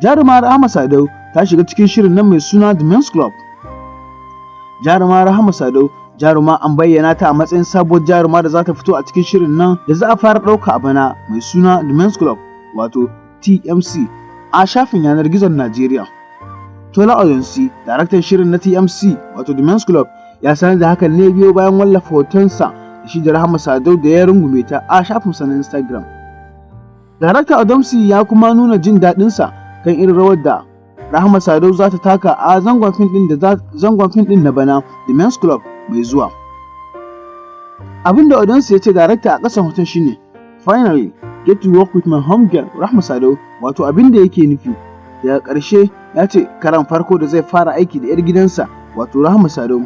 Jaruma Rahma Sadau ta shiga cikin shirin nan mai suna The Men's Club. Jaruma Rahma Sadau jaruma an bayyana ta a matsayin sabuwar jaruma da za ta fito a cikin shirin nan da za a fara ɗauka a bana mai suna The Men's Club wato TMC a shafin yanar gizon Najeriya. Tola Odunsi, daraktan shirin na TMC wato The Men's Club, ya sanar da hakan ne biyo bayan wallafa hotonsa da shi da Rahma Sadau da ya rungume ta a shafinsa na Instagram. Darakta Odunsi ya kuma nuna jin daɗinsa kan irin rawar da Rahma Sadau za ta taka a zangon fim ɗin na bana The Men's Club mai zuwa. Abinda Odunsi ya ce darakta a ƙasan hoton shine "Finally, get to work with my home girl Rahma Sadau", wato abinda yake nufi. Daga ƙarshe ya ce karan farko da zai fara aiki da 'yar gidansa wato Rahma Sadau.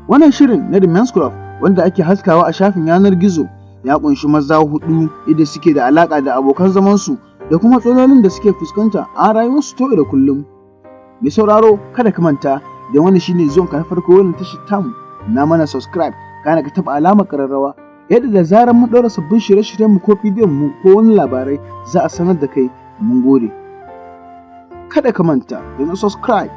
Wannan shirin na The Men's Club wanda ake haskawa a shafin yanar gizo ya kunshi maza 4 da suke da alaka da abokan zamansu da kuma matsalolin da suke fuskanta a rayuwarsu ta yau da kullum. Mai sauraro kada ka manta da wani shine zuwan ka na farko wannan tashar tamu, na mana subscribe kana ka taba alamar kararrawa yadda da zarar mun daura sabbin shirye-shiryen mu ko bidiyon mu ko wani labarai za a sanar da kai. Mun gode. Kada ka manta da na subscribe